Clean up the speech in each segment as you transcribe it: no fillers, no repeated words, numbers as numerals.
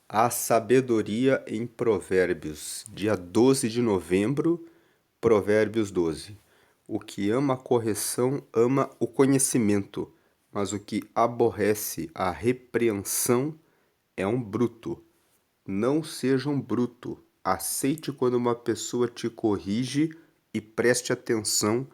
A sabedoria em Provérbios, dia 12 de novembro, Provérbios 12. O que ama a correção ama o conhecimento, mas o que aborrece a repreensão é um bruto. Não seja um bruto. Aceite quando uma pessoa te corrige e preste atenção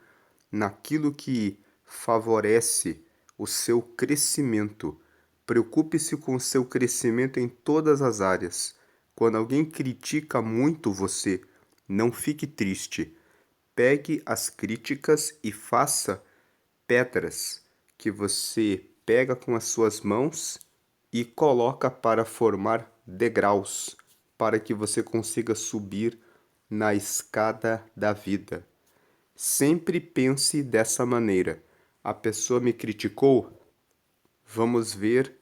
naquilo que favorece o seu crescimento. Preocupe-se com o seu crescimento em todas as áreas. Quando alguém critica muito você, não fique triste. Pegue as críticas e faça pedras que você pega com as suas mãos e coloca para formar degraus, para que você consiga subir na escada da vida. Sempre pense dessa maneira. A pessoa me criticou, vamos ver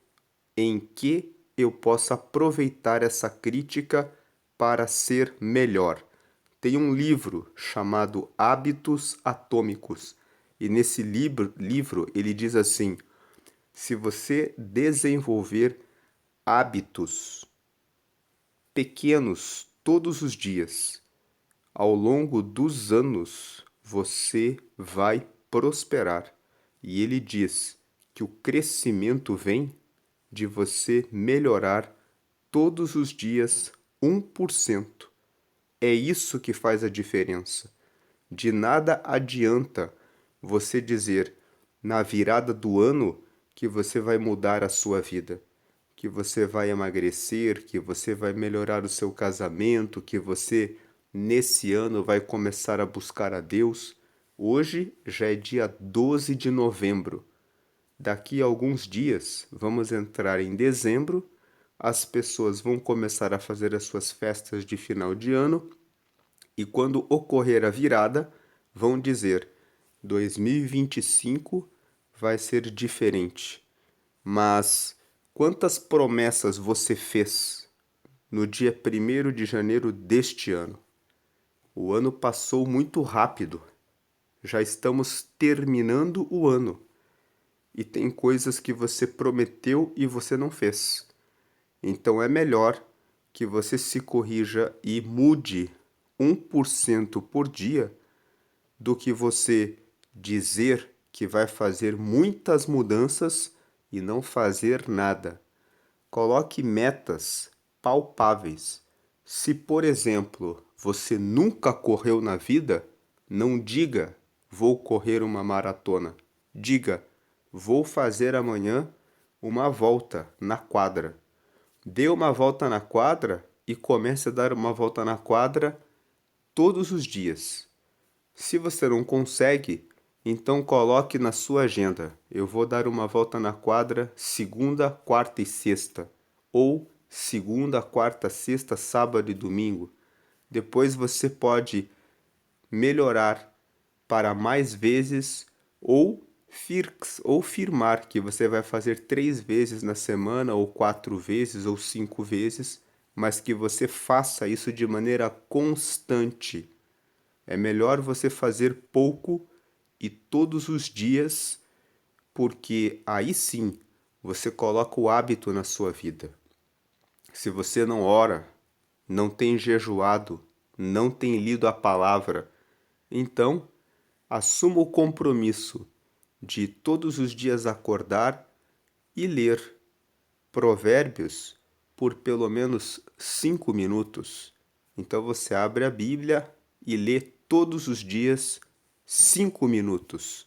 em que eu posso aproveitar essa crítica para ser melhor. Tem um livro chamado Hábitos Atômicos, e nesse livro ele diz assim: se você desenvolver hábitos pequenos todos os dias, ao longo dos anos, você vai prosperar. E ele diz que o crescimento vem de você melhorar todos os dias 1%. É isso que faz a diferença. De nada adianta você dizer na virada do ano que você vai mudar a sua vida, que você vai emagrecer, que você vai melhorar o seu casamento, que você nesse ano vai começar a buscar a Deus. Hoje já é dia 12 de novembro. Daqui a alguns dias vamos entrar em dezembro, as pessoas vão começar a fazer as suas festas de final de ano e quando ocorrer a virada, vão dizer: 2025 vai ser diferente. Mas quantas promessas você fez no dia 1º de janeiro deste ano? O ano passou muito rápido. Já estamos terminando o ano. E tem coisas que você prometeu e você não fez. Então é melhor que você se corrija e mude 1% por dia do que você dizer que vai fazer muitas mudanças e não fazer nada. Coloque metas palpáveis. Se, por exemplo, você nunca correu na vida, não diga vou correr uma maratona. Diga vou fazer amanhã uma volta na quadra. Dê uma volta na quadra e comece a dar uma volta na quadra todos os dias. Se você não consegue, então coloque na sua agenda: eu vou dar uma volta na quadra segunda, quarta e sexta, ou segunda, quarta, sexta, sábado e domingo. Depois você pode melhorar para mais vezes ou firmar que você vai fazer 3 vezes na semana, ou 4 vezes, ou 5 vezes, mas que você faça isso de maneira constante. É melhor você fazer pouco e todos os dias, porque aí sim você coloca o hábito na sua vida. Se você não ora, não tem jejuado, não tem lido a palavra, então assuma o compromisso de todos os dias acordar e ler Provérbios por pelo menos 5 minutos. Então você abre a Bíblia e lê todos os dias 5 minutos.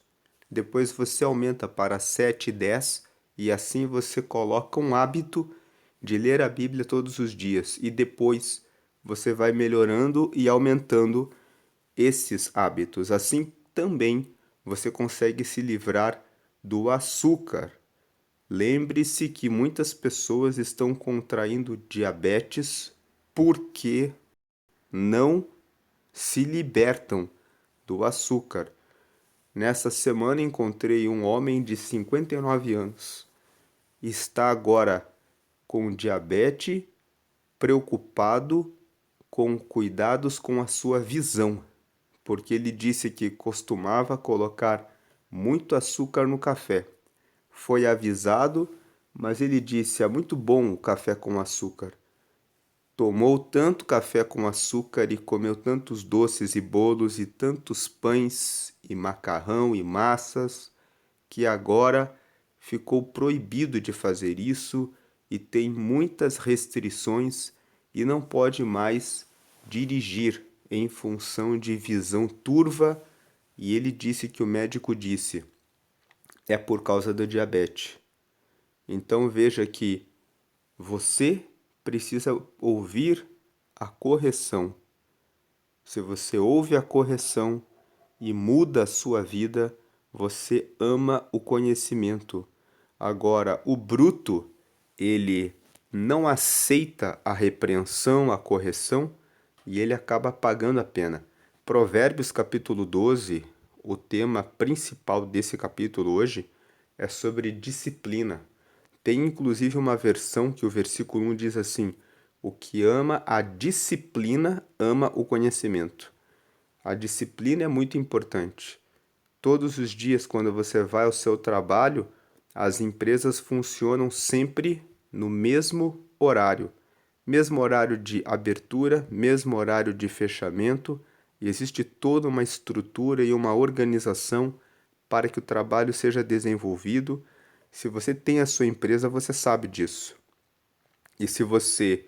Depois você aumenta para 7, 10 e assim você coloca um hábito de ler a Bíblia todos os dias. E depois você vai melhorando e aumentando esses hábitos. Assim também você consegue se livrar do açúcar. Lembre-se que muitas pessoas estão contraindo diabetes porque não se libertam do açúcar. Nessa semana encontrei um homem de 59 anos. Está agora com diabetes, preocupado com cuidados com a sua visão, porque ele disse que costumava colocar muito açúcar no café. Foi avisado, mas ele disse: é muito bom o café com açúcar. tomou tanto café com açúcar e comeu tantos doces e bolos e tantos pães e macarrão e massas que agora ficou proibido de fazer isso e tem muitas restrições e não pode mais dirigir em função de visão turva. E ele disse que o médico disse é por causa do diabetes. Então veja que você precisa ouvir a correção. Se você ouve a correção e muda a sua vida, você ama o conhecimento. Agora, o bruto, ele não aceita a repreensão, a correção, e ele acaba pagando a pena. Provérbios capítulo 12, o tema principal desse capítulo hoje é sobre disciplina. Tem inclusive uma versão que o versículo 1 diz assim: o que ama a disciplina ama o conhecimento. A disciplina é muito importante. Todos os dias, quando você vai ao seu trabalho, as empresas funcionam sempre no mesmo horário. Mesmo horário de abertura, mesmo horário de fechamento, e existe toda uma estrutura e uma organização para que o trabalho seja desenvolvido. Se você tem a sua empresa, você sabe disso. E se você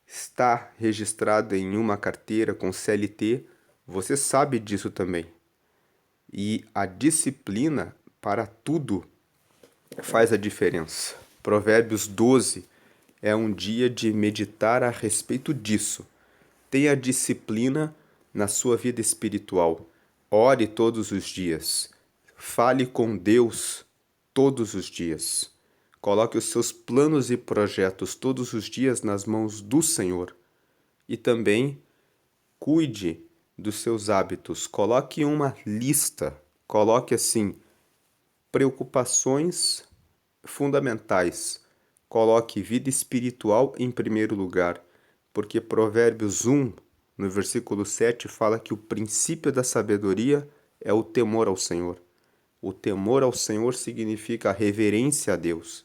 está registrado em uma carteira com CLT, você sabe disso também. E a disciplina para tudo faz a diferença. Provérbios 12 é um dia de meditar a respeito disso. Tenha disciplina na sua vida espiritual. Ore todos os dias. Fale com Deus todos os dias. Coloque os seus planos e projetos todos os dias nas mãos do Senhor. E também cuide dos seus hábitos. Coloque uma lista. Coloque assim, preocupações fundamentais. Coloque vida espiritual em primeiro lugar, porque Provérbios 1, no versículo 7, fala que o princípio da sabedoria é o temor ao Senhor. O temor ao Senhor significa reverência a Deus.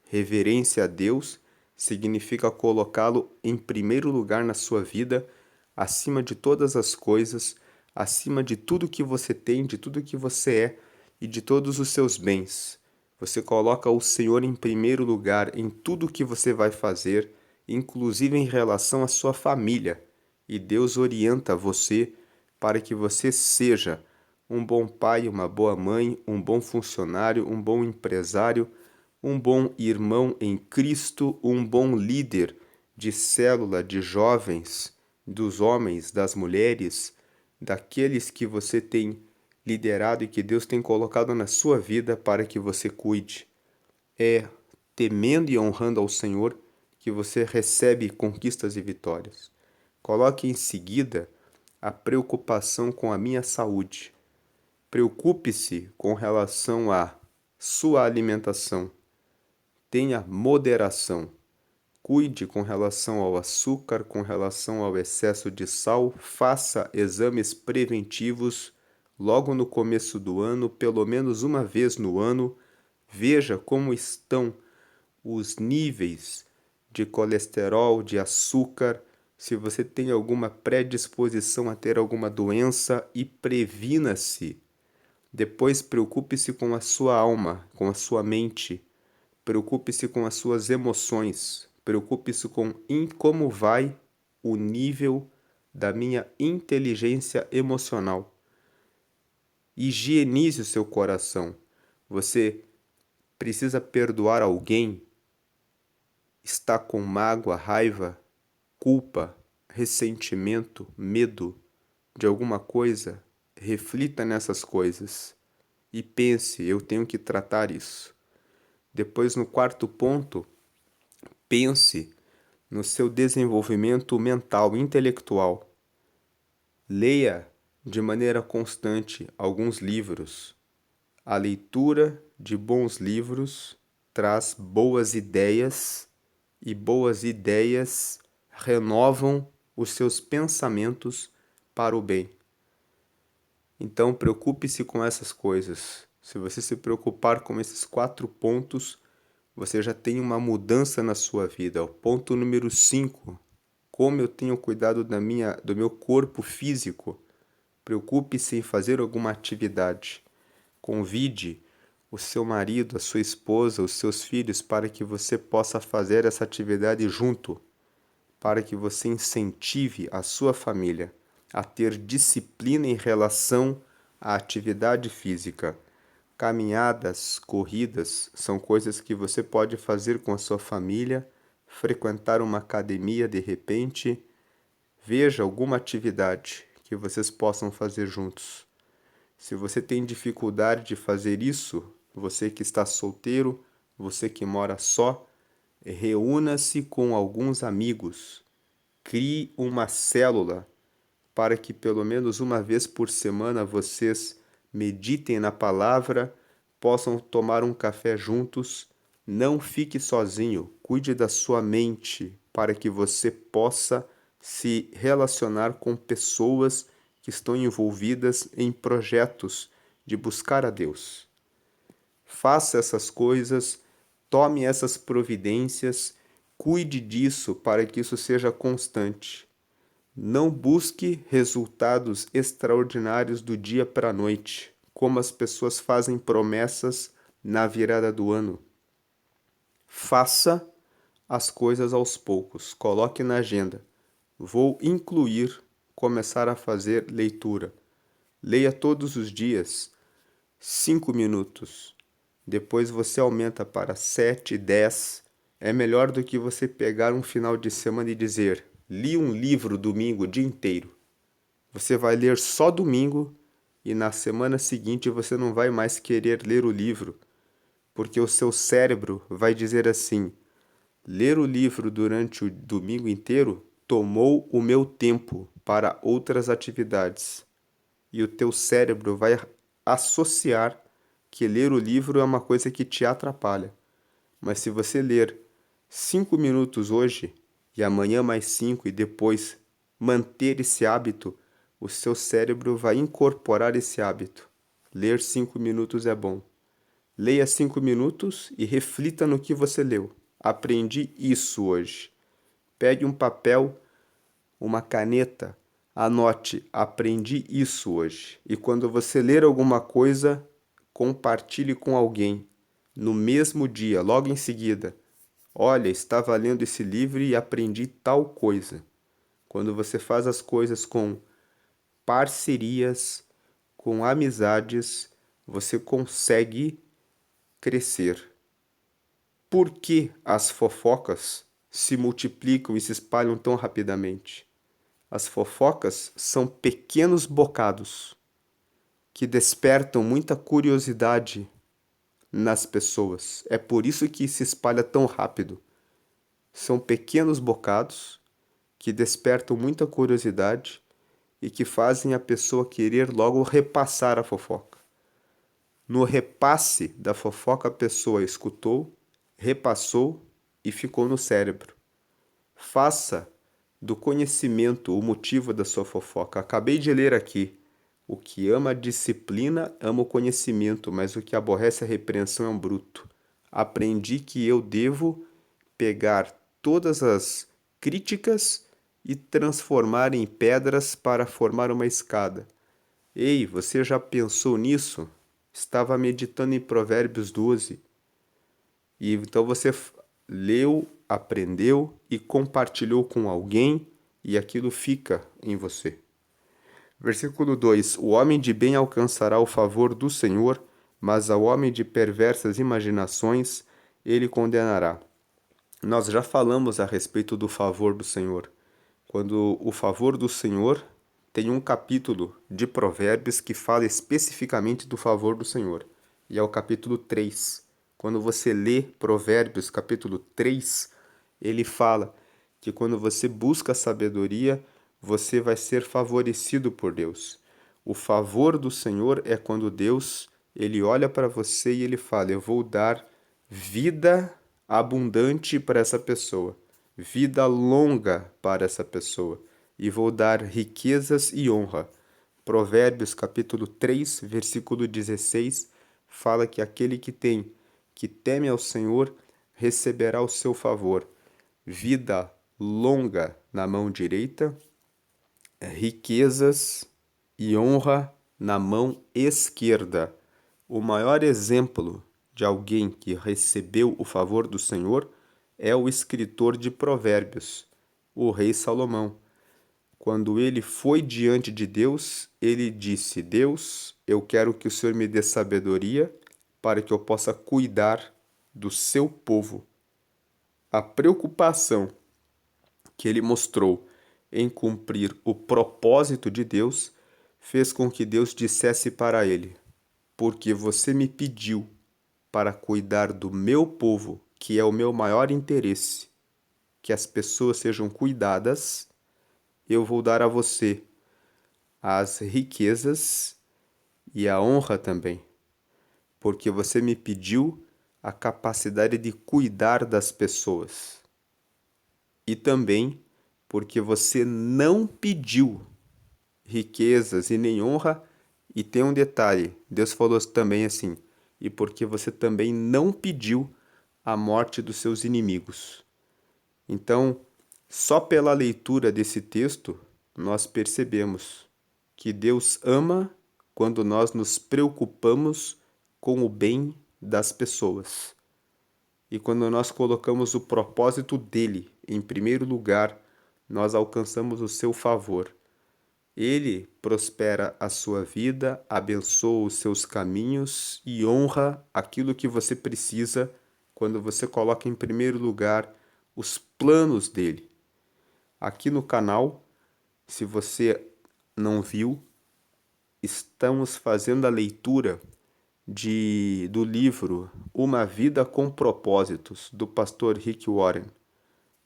Reverência a Deus significa colocá-lo em primeiro lugar na sua vida, acima de todas as coisas, acima de tudo que você tem, de tudo que você é e de todos os seus bens. Você coloca o Senhor em primeiro lugar em tudo que você vai fazer, inclusive em relação à sua família. E Deus orienta você para que você seja um bom pai, uma boa mãe, um bom funcionário, um bom empresário, um bom irmão em Cristo, um bom líder de célula de jovens, dos homens, das mulheres, daqueles que você tem liderado e que Deus tem colocado na sua vida para que você cuide. É temendo e honrando ao Senhor que você recebe conquistas e vitórias. Coloque em seguida a preocupação com a minha saúde. Preocupe-se com relação à sua alimentação. Tenha moderação. Cuide com relação ao açúcar, com relação ao excesso de sal. Faça exames preventivos logo no começo do ano, pelo menos uma vez no ano. Veja como estão os níveis de colesterol, de açúcar, se você tem alguma predisposição a ter alguma doença, e previna-se. Depois preocupe-se com a sua alma, com a sua mente. Preocupe-se com as suas emoções. Preocupe-se com como vai o nível da minha inteligência emocional. Higienize o seu coração. Você precisa perdoar alguém? Está com mágoa, raiva, culpa, ressentimento, medo de alguma coisa? Reflita nessas coisas e pense, eu tenho que tratar isso. Depois, no quarto ponto, pense no seu desenvolvimento mental, intelectual. Leia de maneira constante alguns livros. A leitura de bons livros traz boas ideias e boas ideias renovam os seus pensamentos para o bem. Então, preocupe-se com essas coisas. Se você se preocupar com esses 4 pontos, você já tem uma mudança na sua vida. O ponto número 5, como eu tenho cuidado do meu corpo físico. Preocupe-se em fazer alguma atividade. Convide o seu marido, a sua esposa, os seus filhos para que você possa fazer essa atividade junto, para que você incentive a sua família a ter disciplina em relação à atividade física. Caminhadas, corridas são coisas que você pode fazer com a sua família, frequentar uma academia de repente. Veja alguma atividade que vocês possam fazer juntos. Se você tem dificuldade de fazer isso, você que está solteiro, você que mora só, reúna-se com alguns amigos. Crie uma célula para que pelo menos uma vez por semana vocês meditem na palavra, possam tomar um café juntos. Não fique sozinho, cuide da sua mente para que você possa se relacionar com pessoas que estão envolvidas em projetos de buscar a Deus. Faça essas coisas, tome essas providências, cuide disso para que isso seja constante. Não busque resultados extraordinários do dia para a noite, como as pessoas fazem promessas na virada do ano. Faça as coisas aos poucos. Coloque na agenda. Vou começar a fazer leitura. Leia todos os dias, 5 minutos. Depois você aumenta para 7, 10. É melhor do que você pegar um final de semana e dizer: li um livro domingo o dia inteiro. Você vai ler só domingo e na semana seguinte você não vai mais querer ler o livro, porque o seu cérebro vai dizer assim: ler o livro durante o domingo inteiro tomou o meu tempo para outras atividades. E o teu cérebro vai associar que ler o livro é uma coisa que te atrapalha. Mas se você ler 5 minutos hoje e amanhã mais 5 e depois manter esse hábito, o seu cérebro vai incorporar esse hábito. Ler 5 minutos é bom. Leia 5 minutos e reflita no que você leu. Aprendi isso hoje. Pegue um papel, uma caneta, anote, aprendi isso hoje. E quando você ler alguma coisa, compartilhe com alguém. No mesmo dia, logo em seguida. Olha, estava lendo esse livro e aprendi tal coisa. Quando você faz as coisas com parcerias, com amizades, você consegue crescer. Por que as fofocas se multiplicam e se espalham tão rapidamente? As fofocas são pequenos bocados que despertam muita curiosidade nas pessoas. É por isso que se espalha tão rápido. São pequenos bocados que despertam muita curiosidade e que fazem a pessoa querer logo repassar a fofoca. No repasse da fofoca, a pessoa escutou, repassou e ficou no cérebro. Faça do conhecimento o motivo da sua fofoca. Acabei de ler aqui: o que ama a disciplina ama o conhecimento, mas o que aborrece a repreensão é um bruto. Aprendi que eu devo pegar todas as críticas e transformar em pedras para formar uma escada. Ei, você já pensou nisso? Estava meditando em Provérbios 12. E então você leu, aprendeu e compartilhou com alguém e aquilo fica em você. Versículo 2: o homem de bem alcançará o favor do Senhor, mas ao homem de perversas imaginações ele condenará. Nós já falamos a respeito do favor do Senhor. Quando o favor do Senhor, tem um capítulo de Provérbios que fala especificamente do favor do Senhor. E é o capítulo 3. Quando você lê Provérbios, capítulo 3, ele fala que quando você busca sabedoria, você vai ser favorecido por Deus. O favor do Senhor é quando Deus, ele olha para você e ele fala: eu vou dar vida abundante para essa pessoa, vida longa para essa pessoa, e vou dar riquezas e honra. Provérbios capítulo 3, versículo 16, fala que aquele que teme ao Senhor, receberá o seu favor, vida longa na mão direita, riquezas e honra na mão esquerda. O maior exemplo de alguém que recebeu o favor do Senhor é o escritor de Provérbios, o rei Salomão. Quando ele foi diante de Deus, ele disse: Deus, eu quero que o Senhor me dê sabedoria para que eu possa cuidar do seu povo. A preocupação que ele mostrou em cumprir o propósito de Deus fez com que Deus dissesse para ele: porque você me pediu para cuidar do meu povo, que é o meu maior interesse, que as pessoas sejam cuidadas, eu vou dar a você as riquezas e a honra também, porque você me pediu a capacidade de cuidar das pessoas. E também porque você não pediu riquezas e nem honra. E tem um detalhe, Deus falou também assim: e porque você também não pediu a morte dos seus inimigos. Então, só pela leitura desse texto, nós percebemos que Deus ama quando nós nos preocupamos com o bem das pessoas. E quando nós colocamos o propósito dele em primeiro lugar, nós alcançamos o seu favor. Ele prospera a sua vida, abençoa os seus caminhos e honra aquilo que você precisa quando você coloca em primeiro lugar os planos dele. Aqui no canal, se você não viu, estamos fazendo a leitura do livro Uma Vida com Propósitos, do pastor Rick Warren.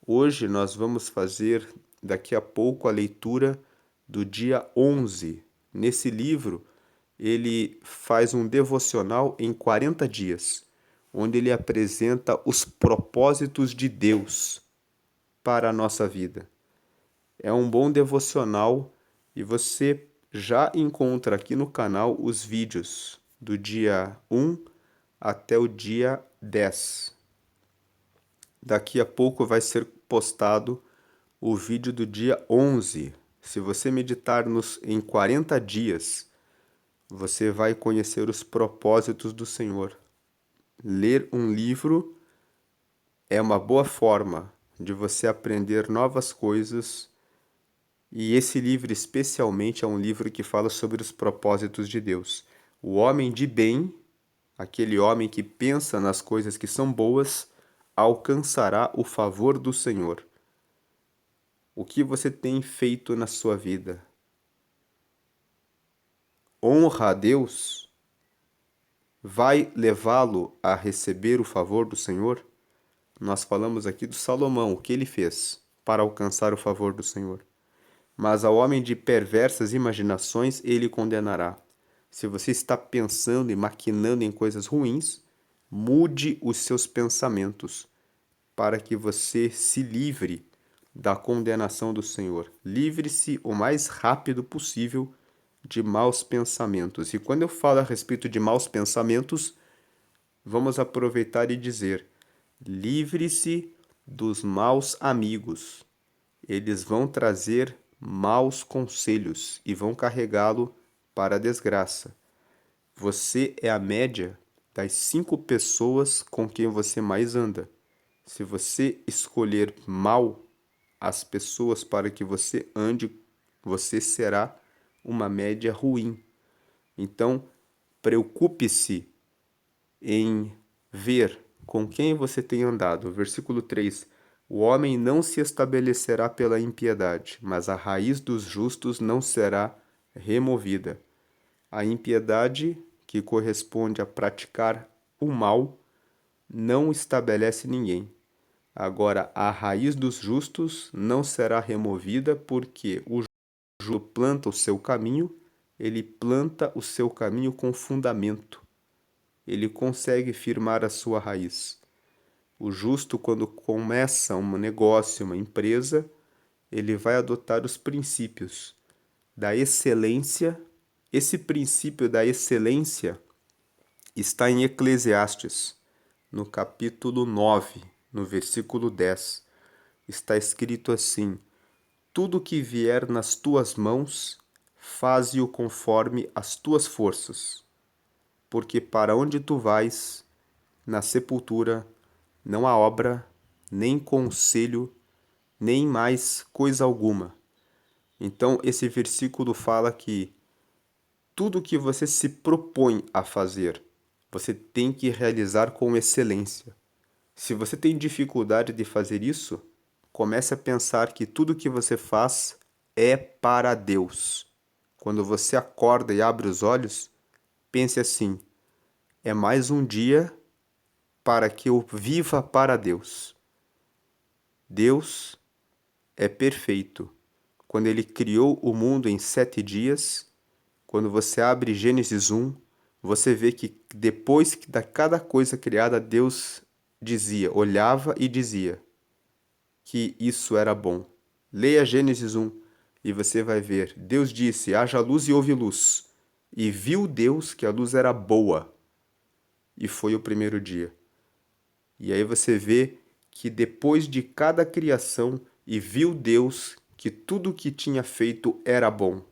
Hoje nós vamos fazer, daqui a pouco, a leitura do dia 11. Nesse livro, ele faz um devocional em 40 dias, onde ele apresenta os propósitos de Deus para a nossa vida. É um bom devocional e você já encontra aqui no canal os vídeos do dia 1 até o dia 10. Daqui a pouco vai ser postado o vídeo do dia 11. Se você meditar em 40 dias, você vai conhecer os propósitos do Senhor. Ler um livro é uma boa forma de você aprender novas coisas, e esse livro especialmente é um livro que fala sobre os propósitos de Deus. O homem de bem, aquele homem que pensa nas coisas que são boas, alcançará o favor do Senhor. O que você tem feito na sua vida? Honra a Deus? Vai levá-lo a receber o favor do Senhor? Nós falamos aqui do Salomão, o que ele fez para alcançar o favor do Senhor. Mas ao homem de perversas imaginações ele condenará. Se você está pensando e maquinando em coisas ruins, mude os seus pensamentos para que você se livre da condenação do Senhor. Livre-se o mais rápido possível de maus pensamentos. E quando eu falo a respeito de maus pensamentos, vamos aproveitar e dizer: livre-se dos maus amigos. Eles vão trazer maus conselhos e vão carregá-lo para a desgraça. Você é a média das 5 pessoas com quem você mais anda. Se você escolher mal as pessoas para que você ande, você será uma média ruim. Então, preocupe-se em ver com quem você tem andado. Versículo 3: o homem não se estabelecerá pela impiedade, mas a raiz dos justos não será removida. A impiedade, que corresponde a praticar o mal, não estabelece ninguém. Agora, a raiz dos justos não será removida, porque o justo planta o seu caminho, ele planta o seu caminho com fundamento. Ele consegue firmar a sua raiz. O justo, quando começa um negócio, uma empresa, ele vai adotar os princípios da excelência. Esse princípio da excelência está em Eclesiastes, no capítulo 9, no versículo 10. está escrito assim: tudo que vier nas tuas mãos, faze-o conforme as tuas forças, porque para onde tu vais, na sepultura, não há obra, nem conselho, nem mais coisa alguma. Então, esse versículo fala que tudo que você se propõe a fazer, você tem que realizar com excelência. Se você tem dificuldade de fazer isso, comece a pensar que tudo que você faz é para Deus. Quando você acorda e abre os olhos, pense assim: é mais um dia para que eu viva para Deus. Deus é perfeito. Quando ele criou o mundo em 7 dias, quando você abre Gênesis 1, você vê que depois de cada coisa criada, Deus dizia, olhava e dizia que isso era bom. Leia Gênesis 1 e você vai ver. Deus disse, haja luz e houve luz. E viu Deus que a luz era boa. E foi o primeiro dia. E aí você vê que depois de cada criação, e viu Deus que tudo que tinha feito era bom.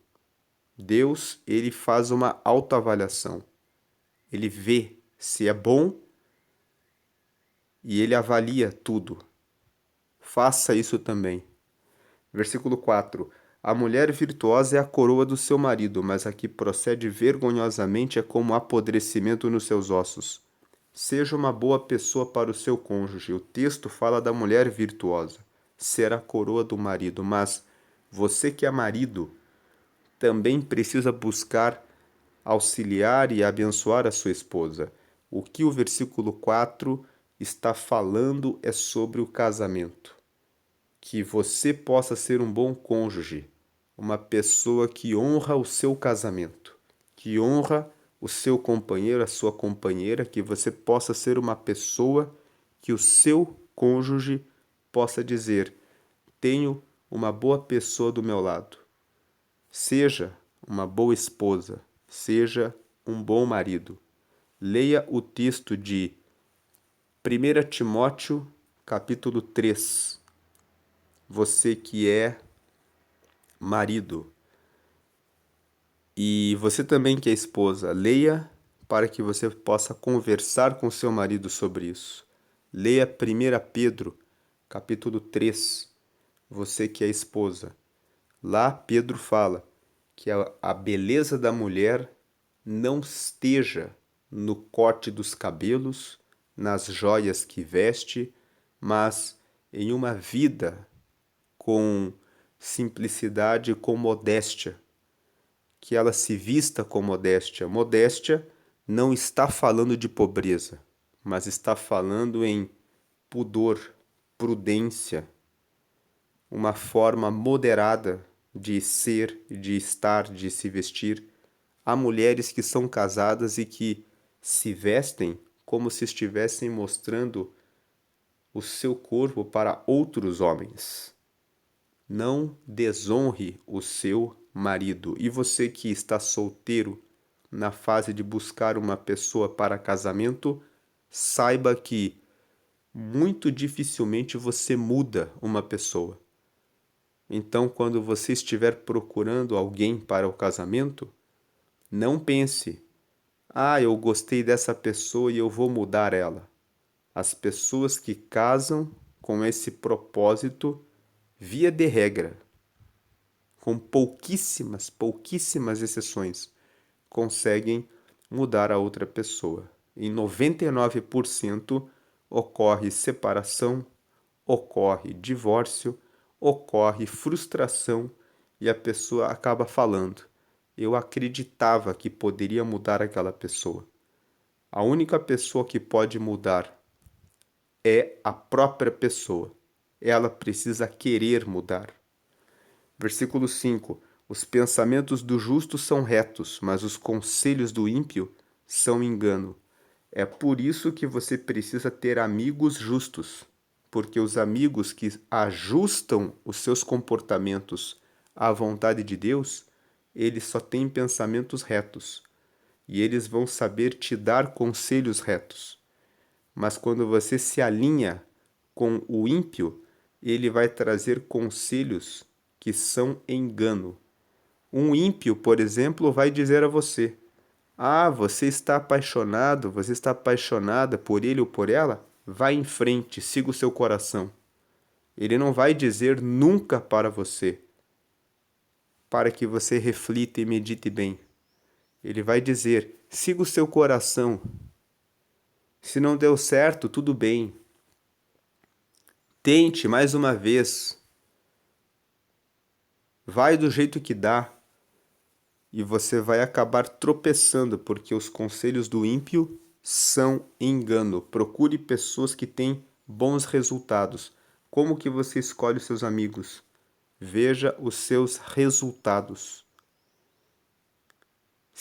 Deus, ele faz uma autoavaliação. Ele vê se é bom e ele avalia tudo. Faça isso também. Versículo 4. A mulher virtuosa é a coroa do seu marido, mas a que procede vergonhosamente é como apodrecimento nos seus ossos. Seja uma boa pessoa para o seu cônjuge. O texto fala da mulher virtuosa, ser a coroa do marido, mas você que é marido também precisa buscar auxiliar e abençoar a sua esposa. O que o versículo 4 está falando é sobre o casamento. Que você possa ser um bom cônjuge, uma pessoa que honra o seu casamento, que honra o seu companheiro, a sua companheira, que você possa ser uma pessoa que o seu cônjuge possa dizer: tenho uma boa pessoa do meu lado. Seja uma boa esposa, seja um bom marido. Leia o texto de 1 Timóteo, capítulo 3. Você que é marido e você também que é esposa, leia para que você possa conversar com seu marido sobre isso. Leia 1 Pedro, capítulo 3, você que é esposa. Lá Pedro fala que a beleza da mulher não esteja no corte dos cabelos, nas joias que veste, mas em uma vida com simplicidade e com modéstia, que ela se vista com modéstia. Modéstia não está falando de pobreza, mas está falando em pudor, prudência, uma forma moderada de ser, de estar, de se vestir. Há mulheres que são casadas e que se vestem como se estivessem mostrando o seu corpo para outros homens. Não desonre o seu marido. E você que está solteiro, na fase de buscar uma pessoa para casamento, saiba que muito dificilmente você muda uma pessoa. Então, quando você estiver procurando alguém para o casamento, não pense: ah, eu gostei dessa pessoa e eu vou mudar ela. As pessoas que casam com esse propósito, via de regra, com pouquíssimas exceções, conseguem mudar a outra pessoa. Em 99% ocorre separação, ocorre divórcio, ocorre frustração e a pessoa acaba falando: eu acreditava que poderia mudar aquela pessoa. A única pessoa que pode mudar é a própria pessoa. Ela precisa querer mudar. Versículo 5. Os pensamentos do justo são retos, mas os conselhos do ímpio são engano. É por isso que você precisa ter amigos justos, porque os amigos que ajustam os seus comportamentos à vontade de Deus, eles só têm pensamentos retos, e eles vão saber te dar conselhos retos. Mas quando você se alinha com o ímpio, ele vai trazer conselhos que são engano. Um ímpio, por exemplo, vai dizer a você: ah, você está apaixonado, você está apaixonada por ele ou por ela? Vá em frente, siga o seu coração. Ele não vai dizer nunca para você, para que você reflita e medite bem. Ele vai dizer: siga o seu coração. Se não deu certo, tudo bem. Tente mais uma vez. Vai do jeito que dá. E você vai acabar tropeçando, porque os conselhos do ímpio são engano. Procure pessoas que têm bons resultados. Como que você escolhe os seus amigos? Veja os seus resultados.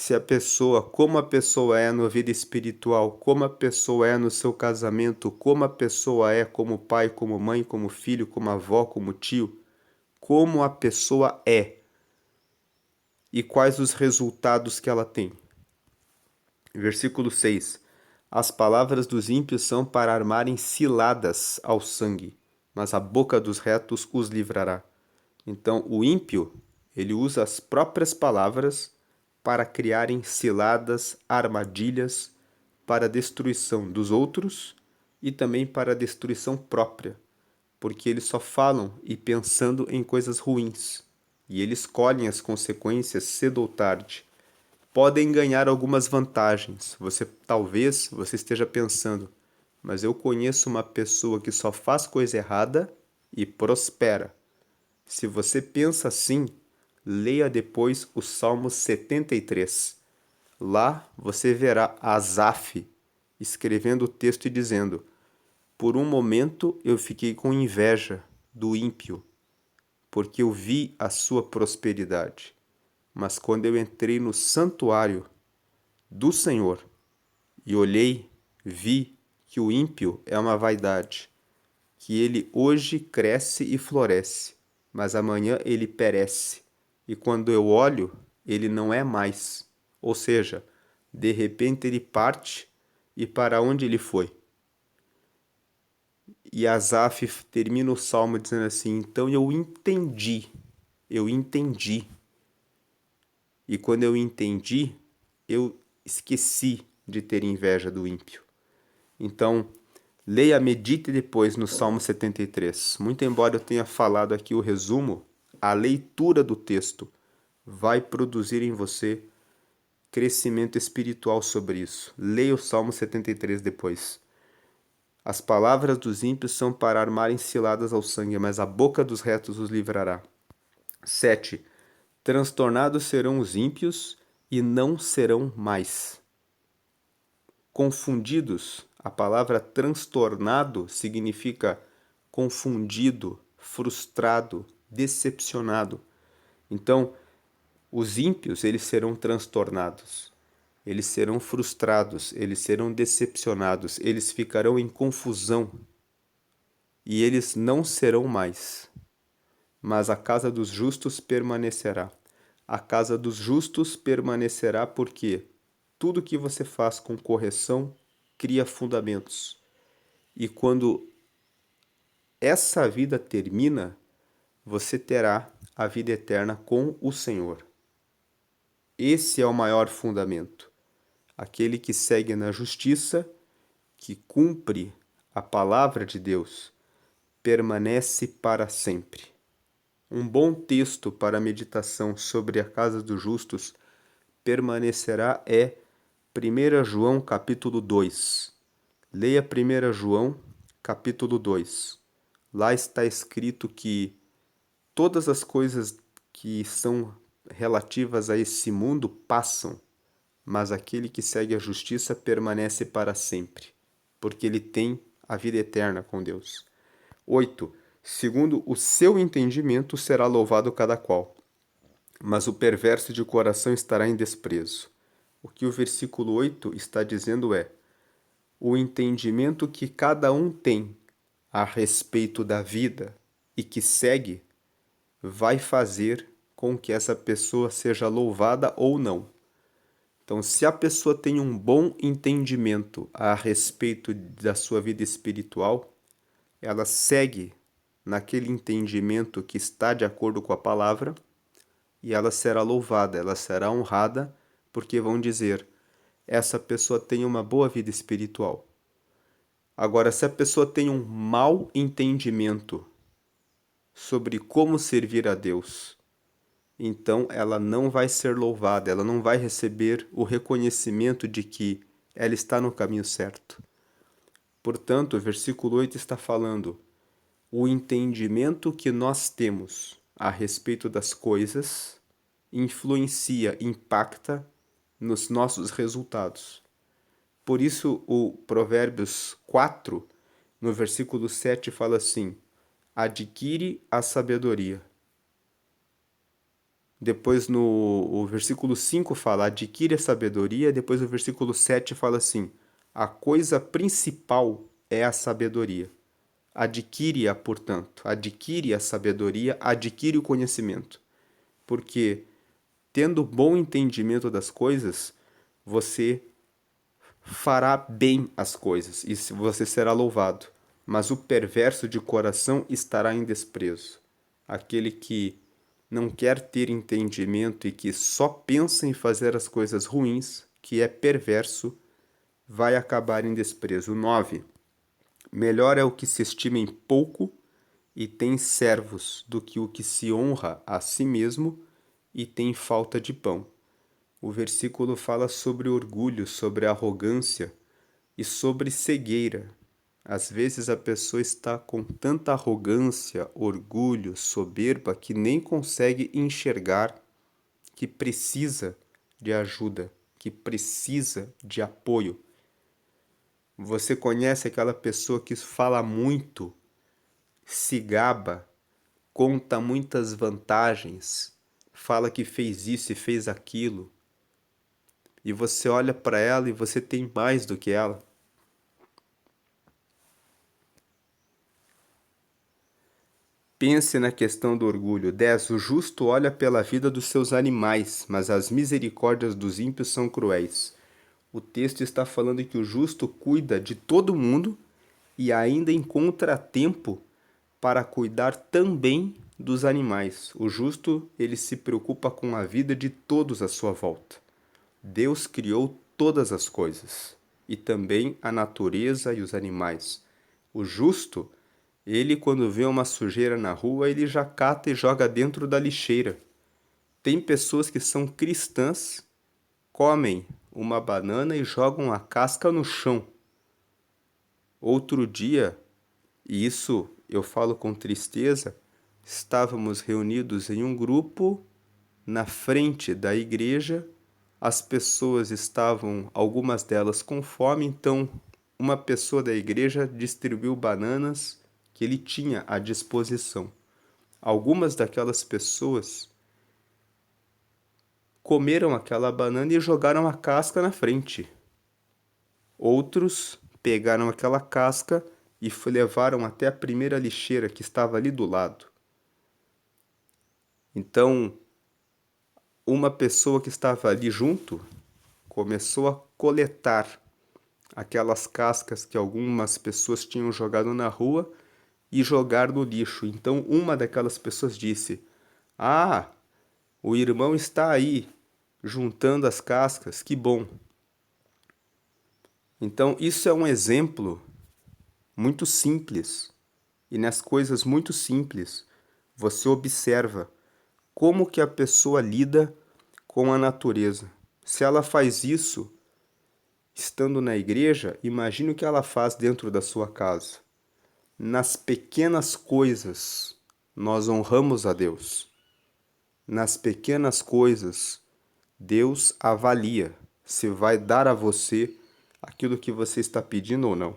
Se a pessoa, como a pessoa é na vida espiritual, como a pessoa é no seu casamento, como a pessoa é como pai, como mãe, como filho, como avó, como tio, como a pessoa é e quais os resultados que ela tem. Versículo 6. As palavras dos ímpios são para armarem ciladas ao sangue, mas a boca dos retos os livrará. Então, o ímpio, ele usa as próprias palavras para criarem ciladas, armadilhas para a destruição dos outros e também para a destruição própria, porque eles só falam e pensando em coisas ruins, e eles colhem as consequências cedo ou tarde. Podem ganhar algumas vantagens. Talvez você esteja pensando, mas eu conheço uma pessoa que só faz coisa errada e prospera. Se você pensa assim, leia depois o Salmo 73. Lá você verá Asaf escrevendo o texto e dizendo: por um momento eu fiquei com inveja do ímpio, porque eu vi a sua prosperidade. Mas quando eu entrei no santuário do Senhor e olhei, vi que o ímpio é uma vaidade, que ele hoje cresce e floresce, mas amanhã ele perece. E quando eu olho, ele não é mais. Ou seja, de repente ele parte e para onde ele foi? E Asaf termina o salmo dizendo assim: então eu entendi. E quando eu entendi, eu esqueci de ter inveja do ímpio. Então, leia, medite depois no Salmo 73. Muito embora eu tenha falado aqui o resumo, a leitura do texto vai produzir em você crescimento espiritual sobre isso. Leia o Salmo 73 depois. As palavras dos ímpios são para armarem ciladas ao sangue, mas a boca dos retos os livrará. 7. Transtornados serão os ímpios e não serão mais. Confundidos, a palavra transtornado significa confundido, frustrado, decepcionado. Então, os ímpios, eles serão transtornados, eles serão frustrados, eles serão decepcionados, eles ficarão em confusão e eles não serão mais. Mas a casa dos justos permanecerá. A casa dos justos permanecerá porque tudo que você faz com correção cria fundamentos. E quando essa vida termina, você terá a vida eterna com o Senhor. Esse é o maior fundamento. Aquele que segue na justiça, que cumpre a palavra de Deus, permanece para sempre. Um bom texto para meditação sobre a casa dos justos permanecerá é 1 João capítulo 2. Leia 1 João capítulo 2. Lá está escrito que todas as coisas que são relativas a esse mundo passam, mas aquele que segue a justiça permanece para sempre, porque ele tem a vida eterna com Deus. 8. Segundo o seu entendimento será louvado cada qual, mas o perverso de coração estará em desprezo. O que o versículo 8 está dizendo é: o entendimento que cada um tem a respeito da vida e que segue vai fazer com que essa pessoa seja louvada ou não. Então, se a pessoa tem um bom entendimento a respeito da sua vida espiritual, ela segue naquele entendimento que está de acordo com a palavra, e ela será louvada, ela será honrada, porque vão dizer: essa pessoa tem uma boa vida espiritual. Agora, se a pessoa tem um mau entendimento sobre como servir a Deus, então ela não vai ser louvada, ela não vai receber o reconhecimento de que ela está no caminho certo. Portanto, o versículo 8 está falando: o entendimento que nós temos a respeito das coisas influencia, impacta nos nossos resultados. Por isso, o Provérbios 4, no versículo 7, fala assim: adquire a sabedoria. Depois o versículo 5 fala: adquire a sabedoria. Depois o versículo 7 fala assim: a coisa principal é a sabedoria. Adquire-a, portanto, adquire a sabedoria, adquire o conhecimento. Porque, tendo bom entendimento das coisas, você fará bem as coisas e você será louvado. Mas o perverso de coração estará em desprezo. Aquele que não quer ter entendimento e que só pensa em fazer as coisas ruins, que é perverso, vai acabar em desprezo. 9. Melhor é o que se estima em pouco e tem servos do que o que se honra a si mesmo e tem falta de pão. O versículo fala sobre orgulho, sobre arrogância e sobre cegueira. Às vezes a pessoa está com tanta arrogância, orgulho, soberba que nem consegue enxergar que precisa de ajuda, que precisa de apoio. Você conhece aquela pessoa que fala muito, se gaba, conta muitas vantagens, fala que fez isso e fez aquilo, e você olha para ela e você tem mais do que ela? Pense na questão do orgulho. 10. O justo olha pela vida dos seus animais, mas as misericórdias dos ímpios são cruéis. O texto está falando que o justo cuida de todo mundo e ainda encontra tempo para cuidar também dos animais. O justo, ele se preocupa com a vida de todos à sua volta. Deus criou todas as coisas e também a natureza e os animais. O justo, ele, quando vê uma sujeira na rua, ele já cata e joga dentro da lixeira. Tem pessoas que são cristãs, comem uma banana e jogam a casca no chão. Outro dia, e isso eu falo com tristeza, estávamos reunidos em um grupo na frente da igreja. As pessoas estavam, algumas delas com fome, então uma pessoa da igreja distribuiu bananas que ele tinha à disposição. Algumas daquelas pessoas comeram aquela banana e jogaram a casca na frente. Outros pegaram aquela casca e levaram até a primeira lixeira que estava ali do lado. Então, uma pessoa que estava ali junto começou a coletar aquelas cascas que algumas pessoas tinham jogado na rua e jogar no lixo. Então, uma daquelas pessoas disse: ah, o irmão está aí juntando as cascas, que bom. Então, isso é um exemplo muito simples. E nas coisas muito simples, você observa como que a pessoa lida com a natureza. Se ela faz isso estando na igreja, imagine o que ela faz dentro da sua casa. Nas pequenas coisas, nós honramos a Deus. Nas pequenas coisas, Deus avalia se vai dar a você aquilo que você está pedindo ou não.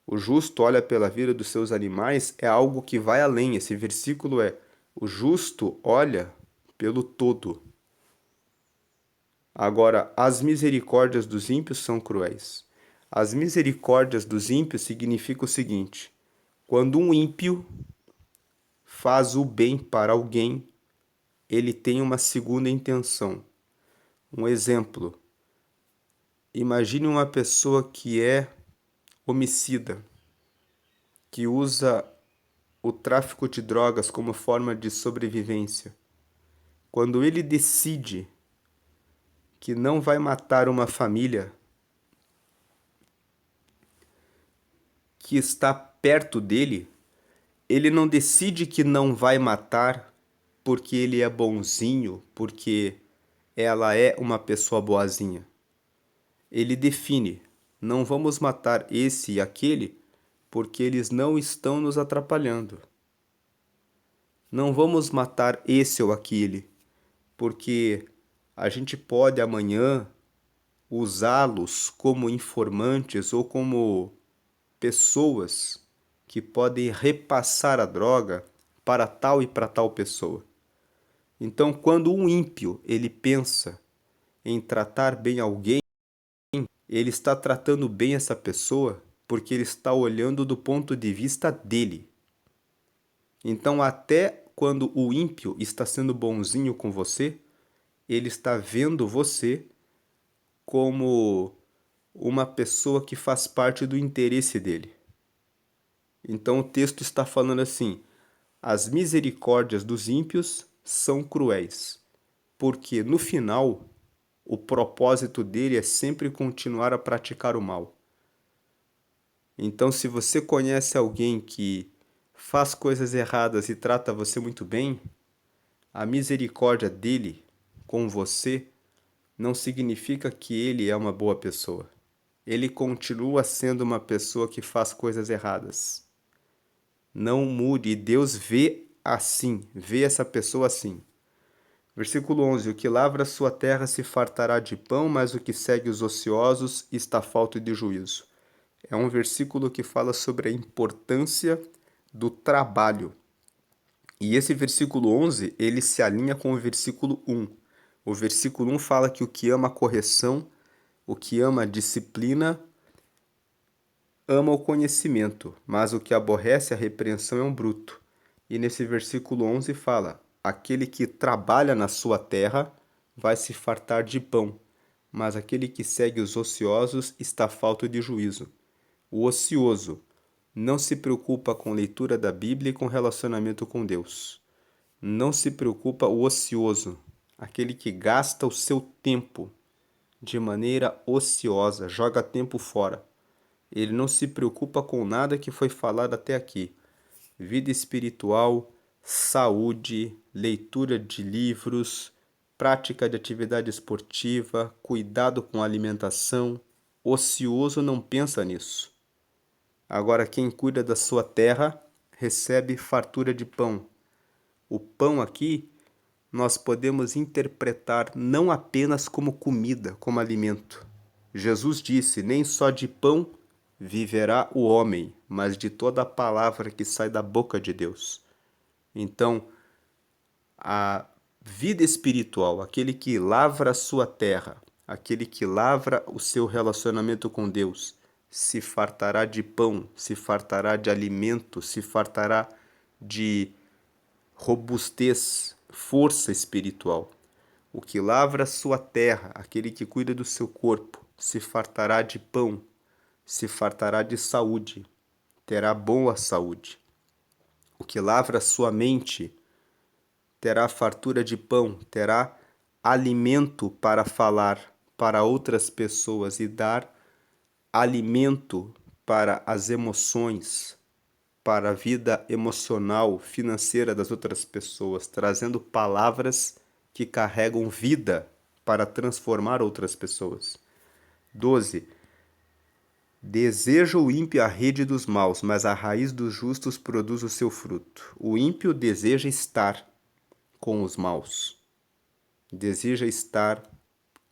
O justo olha pela vida dos seus animais é algo que vai além. Esse versículo é: o justo olha pelo todo. Agora, as misericórdias dos ímpios são cruéis. As misericórdias dos ímpios significa o seguinte: quando um ímpio faz o bem para alguém, ele tem uma segunda intenção. Um exemplo: imagine uma pessoa que é homicida, que usa o tráfico de drogas como forma de sobrevivência, quando ele decide que não vai matar uma família que está perto dele, ele não decide que não vai matar porque ele é bonzinho, porque ela é uma pessoa boazinha. Ele define: não vamos matar esse e aquele porque eles não estão nos atrapalhando. Não vamos matar esse ou aquele porque a gente pode amanhã usá-los como informantes ou como pessoas que podem repassar a droga para tal e para tal pessoa. Então, quando um ímpio ele pensa em tratar bem alguém, ele está tratando bem essa pessoa porque ele está olhando do ponto de vista dele. Então, até quando o ímpio está sendo bonzinho com você, ele está vendo você como uma pessoa que faz parte do interesse dele. Então o texto está falando assim: as misericórdias dos ímpios são cruéis, porque no final o propósito dele é sempre continuar a praticar o mal. Então, se você conhece alguém que faz coisas erradas e trata você muito bem, a misericórdia dele com você não significa que ele é uma boa pessoa. Ele continua sendo uma pessoa que faz coisas erradas. Não mude, Deus vê assim, vê essa pessoa assim. Versículo 11: o que lavra sua terra se fartará de pão, mas o que segue os ociosos está falto de juízo. É um versículo que fala sobre a importância do trabalho. E esse versículo 11, ele se alinha com o versículo 1. O versículo 1 fala que o que ama a correção, o que ama a disciplina, ama o conhecimento, mas o que aborrece a repreensão é um bruto. E nesse versículo 11 fala: aquele que trabalha na sua terra vai se fartar de pão, mas aquele que segue os ociosos está falto de juízo. O ocioso não se preocupa com leitura da Bíblia e com relacionamento com Deus. Não se preocupa o ocioso, aquele que gasta o seu tempo de maneira ociosa, joga tempo fora. Ele não se preocupa com nada que foi falado até aqui. Vida espiritual, saúde, leitura de livros, prática de atividade esportiva, cuidado com a alimentação. Ocioso não pensa nisso. Agora, quem cuida da sua terra recebe fartura de pão. O pão aqui nós podemos interpretar não apenas como comida, como alimento. Jesus disse: nem só de pão viverá o homem, mas de toda a palavra que sai da boca de Deus. Então, a vida espiritual, aquele que lavra a sua terra, aquele que lavra o seu relacionamento com Deus, se fartará de pão, se fartará de alimento, se fartará de robustez, força espiritual. O que lavra a sua terra, aquele que cuida do seu corpo, se fartará de pão, se fartará de saúde, terá boa saúde. O que lavra a sua mente terá fartura de pão, terá alimento para falar para outras pessoas e dar alimento para as emoções, para a vida emocional, financeira das outras pessoas, trazendo palavras que carregam vida para transformar outras pessoas. 12. Deseja o ímpio a rede dos maus, mas a raiz dos justos produz o seu fruto. O ímpio deseja estar com os maus, deseja estar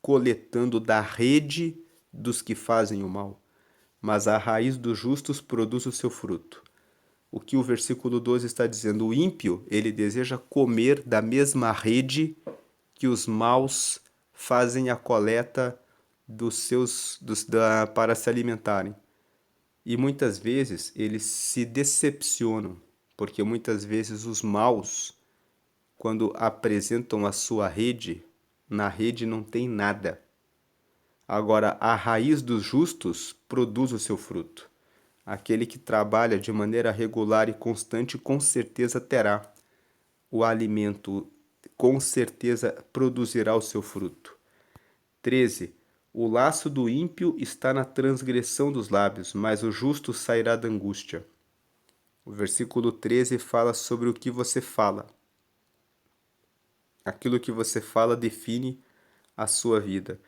coletando da rede dos que fazem o mal, mas a raiz dos justos produz o seu fruto. O que o versículo 12 está dizendo? O ímpio, ele deseja comer da mesma rede que os maus fazem a coleta para se alimentarem. E muitas vezes eles se decepcionam, porque muitas vezes os maus, quando apresentam a sua rede, na rede não tem nada. Agora, a raiz dos justos produz o seu fruto. Aquele que trabalha de maneira regular e constante com certeza terá o alimento, com certeza produzirá o seu fruto. 13. O laço do ímpio está na transgressão dos lábios, mas o justo sairá da angústia. O versículo 13 fala sobre o que você fala. Aquilo que você fala define a sua vida.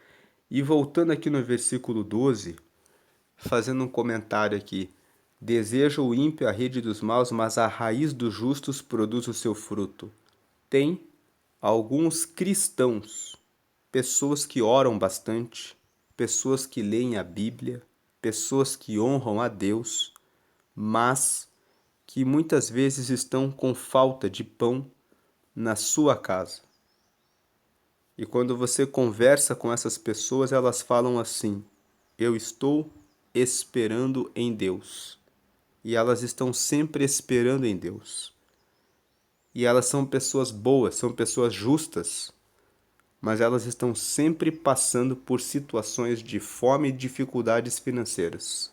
E voltando aqui no versículo 12, fazendo um comentário aqui. Deseja o ímpio a rede dos maus, mas a raiz dos justos produz o seu fruto. Tem alguns cristãos, pessoas que oram bastante, pessoas que leem a Bíblia, pessoas que honram a Deus, mas que muitas vezes estão com falta de pão na sua casa. E quando você conversa com essas pessoas, elas falam assim: eu estou esperando em Deus. E elas estão sempre esperando em Deus. E elas são pessoas boas, são pessoas justas, mas elas estão sempre passando por situações de fome e dificuldades financeiras.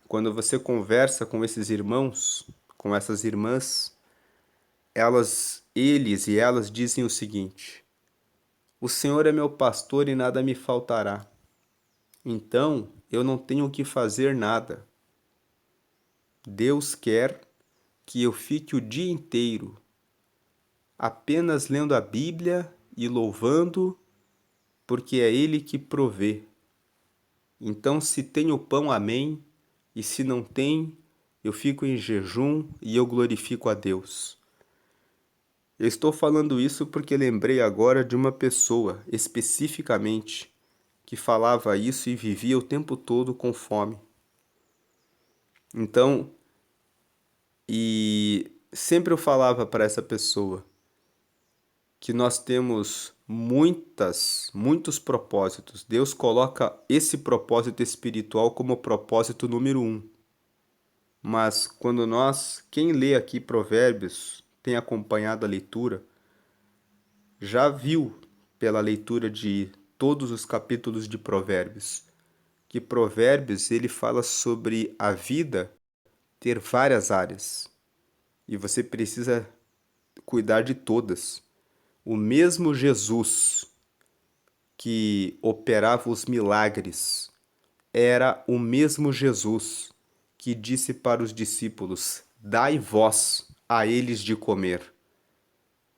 Quando você conversa com esses irmãos, com essas irmãs, eles e elas dizem o seguinte: o Senhor é meu pastor e nada me faltará. Então, eu não tenho que fazer nada. Deus quer que eu fique o dia inteiro apenas lendo a Bíblia e louvando, porque é Ele que provê. Então, se tenho pão, amém, e se não tem, eu fico em jejum e eu glorifico a Deus. Eu estou falando isso porque lembrei agora de uma pessoa, especificamente, que falava isso e vivia o tempo todo com fome. Então, e sempre eu falava para essa pessoa que nós temos muitos propósitos. Deus coloca esse propósito espiritual como propósito número 1. Mas quem lê aqui Provérbios, tem acompanhado a leitura, já viu pela leitura de todos os capítulos de Provérbios, que Provérbios ele fala sobre a vida ter várias áreas e você precisa cuidar de todas. O mesmo Jesus que operava os milagres era o mesmo Jesus que disse para os discípulos: dai vós a eles de comer.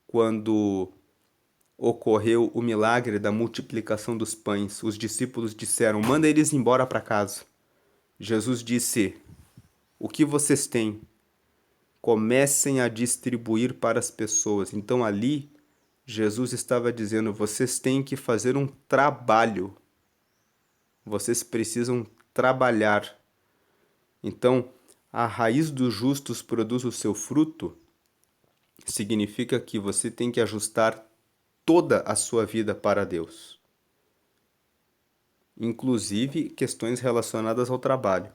Quando ocorreu o milagre da multiplicação dos pães, os discípulos disseram: manda eles embora para casa. Jesus disse: o que vocês têm? Comecem a distribuir para as pessoas. Então ali, Jesus estava dizendo: vocês têm que fazer um trabalho. Vocês precisam trabalhar. Então, a raiz dos justos produz o seu fruto, significa que você tem que ajustar toda a sua vida para Deus, inclusive questões relacionadas ao trabalho.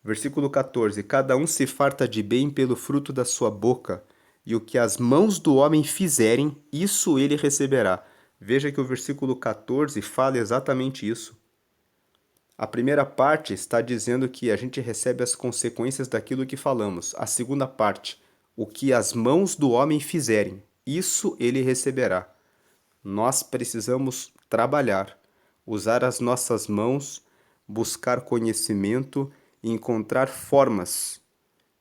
Versículo 14: cada um se farta de bem pelo fruto da sua boca, e o que as mãos do homem fizerem, isso ele receberá. Veja que o versículo 14 fala exatamente isso. A primeira parte está dizendo que a gente recebe as consequências daquilo que falamos. A segunda parte, o que as mãos do homem fizerem, isso ele receberá. Nós precisamos trabalhar, usar as nossas mãos, buscar conhecimento e encontrar formas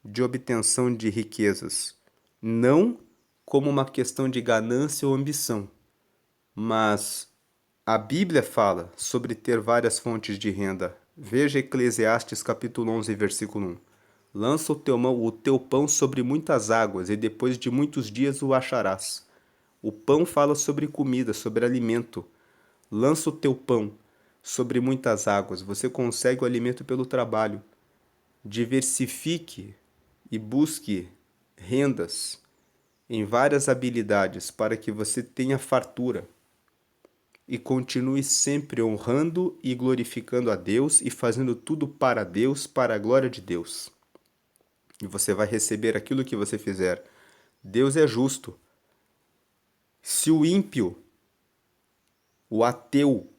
de obtenção de riquezas, não como uma questão de ganância ou ambição, mas a Bíblia fala sobre ter várias fontes de renda. Veja Eclesiastes capítulo 11, versículo 1. Lança o teu pão sobre muitas águas, e depois de muitos dias o acharás. O pão fala sobre comida, sobre alimento. Lança o teu pão sobre muitas águas. Você consegue o alimento pelo trabalho. Diversifique e busque rendas em várias habilidades para que você tenha fartura e continue sempre honrando e glorificando a Deus e fazendo tudo para Deus, para a glória de Deus. E você vai receber aquilo que você fizer. Deus é justo. Se o ímpio, o ateu,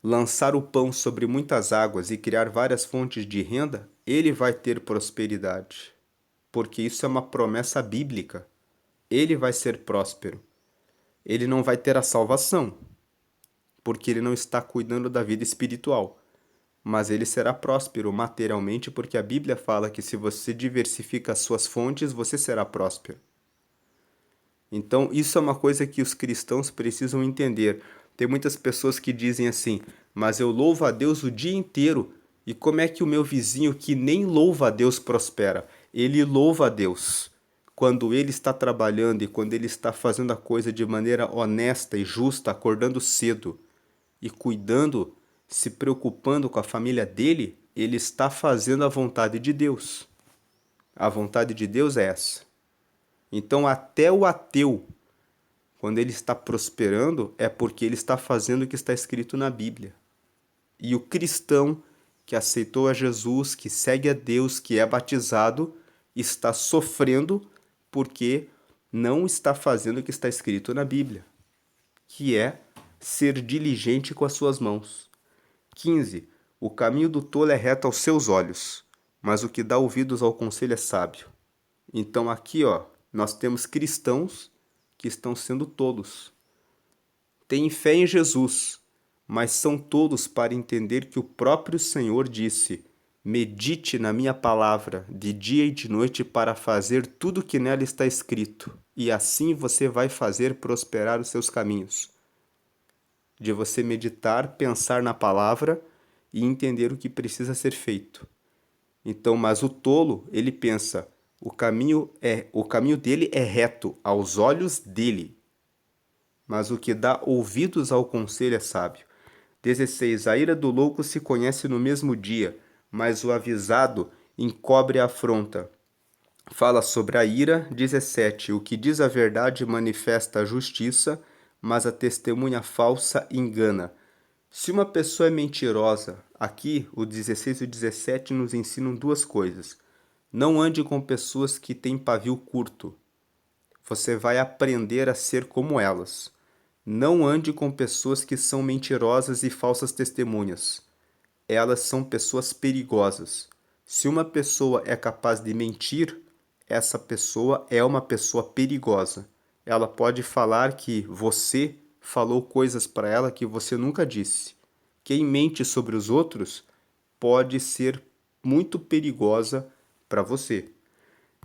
lançar o pão sobre muitas águas e criar várias fontes de renda, ele vai ter prosperidade, porque isso é uma promessa bíblica. Ele vai ser próspero. Ele não vai ter a salvação, porque ele não está cuidando da vida espiritual. Mas ele será próspero materialmente, porque a Bíblia fala que se você diversifica as suas fontes, você será próspero. Então, isso é uma coisa que os cristãos precisam entender. Tem muitas pessoas que dizem assim, mas eu louvo a Deus o dia inteiro. E como é que o meu vizinho que nem louva a Deus prospera? Ele louva a Deus quando ele está trabalhando e quando ele está fazendo a coisa de maneira honesta e justa, acordando cedo e cuidando, se preocupando com a família dele, ele está fazendo a vontade de Deus. A vontade de Deus é essa. Então, até o ateu, quando ele está prosperando, é porque ele está fazendo o que está escrito na Bíblia. E o cristão que aceitou a Jesus, que segue a Deus, que é batizado, está sofrendo porque não está fazendo o que está escrito na Bíblia, que é ser diligente com as suas mãos. 15. O caminho do tolo é reto aos seus olhos, mas o que dá ouvidos ao conselho é sábio. Então aqui, nós temos cristãos que estão sendo tolos. Têm fé em Jesus, mas são tolos para entender que o próprio Senhor disse: medite na minha palavra de dia e de noite para fazer tudo o que nela está escrito, e assim você vai fazer prosperar os seus caminhos. De você meditar, pensar na palavra e entender o que precisa ser feito. Então, mas o tolo, ele pensa: o caminho dele é reto aos olhos dele, mas o que dá ouvidos ao conselho é sábio. 16. A ira do louco se conhece no mesmo dia, mas o avisado encobre a afronta. Fala sobre a ira. 17. O que diz a verdade manifesta a justiça, mas a testemunha falsa engana. Se uma pessoa é mentirosa, aqui o 16 e o 17 nos ensinam duas coisas. Não ande com pessoas que têm pavio curto. Você vai aprender a ser como elas. Não ande com pessoas que são mentirosas e falsas testemunhas. Elas são pessoas perigosas. Se uma pessoa é capaz de mentir, essa pessoa é uma pessoa perigosa. Ela pode falar que você falou coisas para ela que você nunca disse. Quem mente sobre os outros pode ser muito perigosa para você.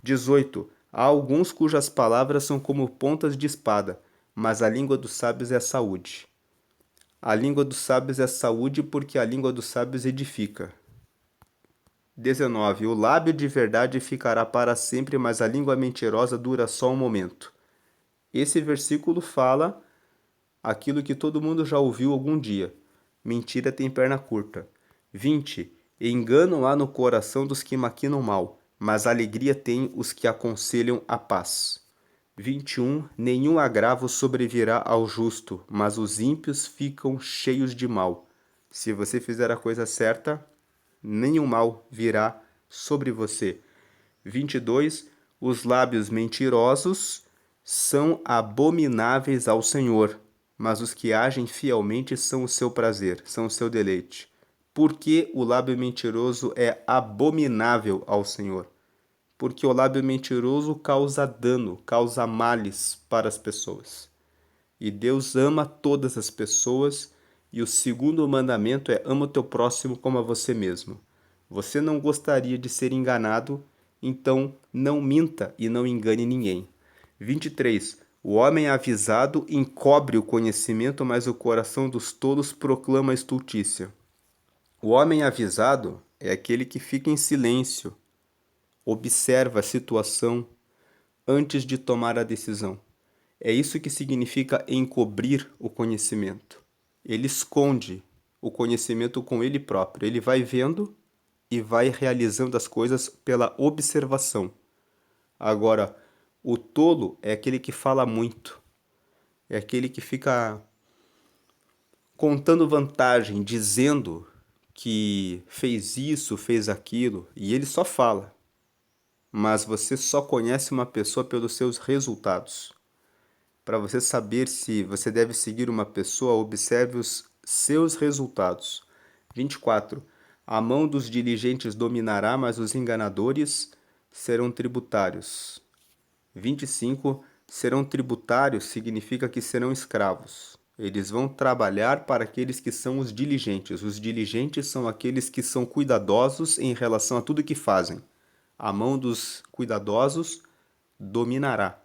18. Há alguns cujas palavras são como pontas de espada, mas a língua dos sábios é saúde. A língua dos sábios é saúde porque a língua dos sábios edifica. 19. O lábio de verdade ficará para sempre, mas a língua mentirosa dura só um momento. Esse versículo fala aquilo que todo mundo já ouviu algum dia. Mentira tem perna curta. 20. Engano há no coração dos que maquinam mal, mas alegria tem os que aconselham a paz. 21. Nenhum agravo sobrevirá ao justo, mas os ímpios ficam cheios de mal. Se você fizer a coisa certa, nenhum mal virá sobre você. 22. Os lábios mentirosos são abomináveis ao Senhor, mas os que agem fielmente são o seu prazer, são o seu deleite. Porque o lábio mentiroso é abominável ao Senhor? Porque o lábio mentiroso causa dano, causa males para as pessoas. E Deus ama todas as pessoas, e o segundo mandamento é: ama o teu próximo como a você mesmo. Você não gostaria de ser enganado, então não minta e não engane ninguém. 23. O homem avisado encobre o conhecimento, mas o coração dos tolos proclama a estultícia. O homem avisado é aquele que fica em silêncio, observa a situação antes de tomar a decisão. É isso que significa encobrir o conhecimento. Ele esconde o conhecimento com ele próprio. Ele vai vendo e vai realizando as coisas pela observação. Agora, o tolo é aquele que fala muito. É aquele que fica contando vantagem, dizendo que fez isso, fez aquilo, e ele só fala. Mas você só conhece uma pessoa pelos seus resultados. Para você saber se você deve seguir uma pessoa, observe os seus resultados. 24. A mão dos diligentes dominará, mas os enganadores serão tributários. 25. Serão tributários significa que serão escravos. Eles vão trabalhar para aqueles que são os diligentes. Os diligentes são aqueles que são cuidadosos em relação a tudo que fazem. A mão dos cuidadosos dominará,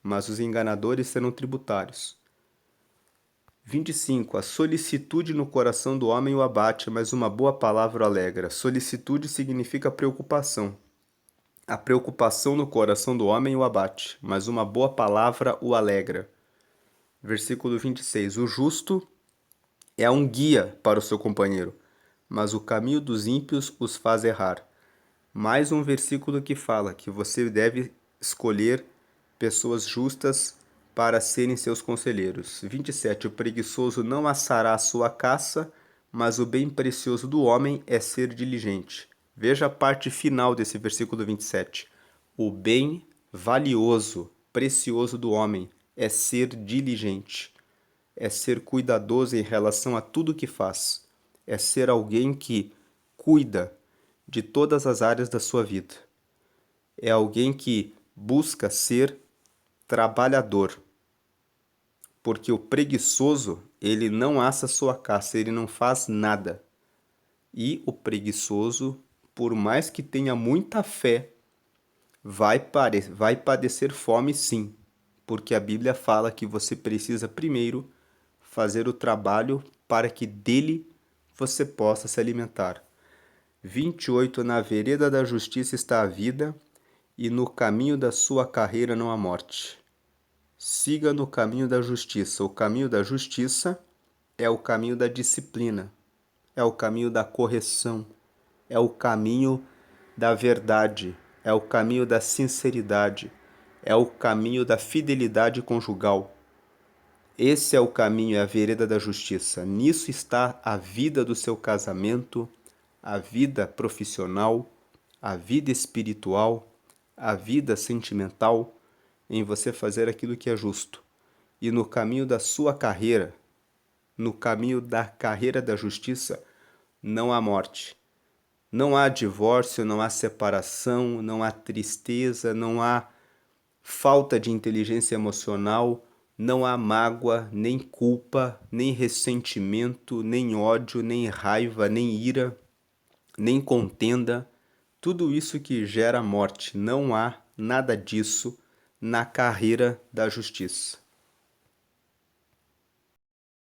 mas os enganadores serão tributários. 25. A solicitude no coração do homem o abate, mas uma boa palavra o alegra. Solicitude significa preocupação. A preocupação no coração do homem o abate, mas uma boa palavra o alegra. Versículo 26. O justo é um guia para o seu companheiro, mas o caminho dos ímpios os faz errar. Mais um versículo que fala que você deve escolher pessoas justas para serem seus conselheiros. 27. O preguiçoso não assará a sua caça, mas o bem precioso do homem é ser diligente. Veja a parte final desse versículo 27. O bem valioso, precioso do homem é ser diligente, é ser cuidadoso em relação a tudo que faz, é ser alguém que cuida de todas as áreas da sua vida. É alguém que busca ser trabalhador, porque o preguiçoso, ele não assa sua caça, ele não faz nada. E o preguiçoso, por mais que tenha muita fé, vai padecer fome sim, porque a Bíblia fala que você precisa primeiro fazer o trabalho para que dele você possa se alimentar. 28. Na vereda da justiça está a vida, e no caminho da sua carreira não há morte. Siga no caminho da justiça. O caminho da justiça é o caminho da disciplina, é o caminho da correção, é o caminho da verdade, é o caminho da sinceridade, é o caminho da fidelidade conjugal. Esse é o caminho, é a vereda da justiça. Nisso está a vida do seu casamento, a vida profissional, a vida espiritual, a vida sentimental, em você fazer aquilo que é justo. E no caminho da sua carreira, no caminho da carreira da justiça, não há morte. Não há divórcio, não há separação, não há tristeza, não há falta de inteligência emocional, não há mágoa, nem culpa, nem ressentimento, nem ódio, nem raiva, nem ira, nem contenda. Tudo isso que gera morte, não há nada disso na carreira da justiça.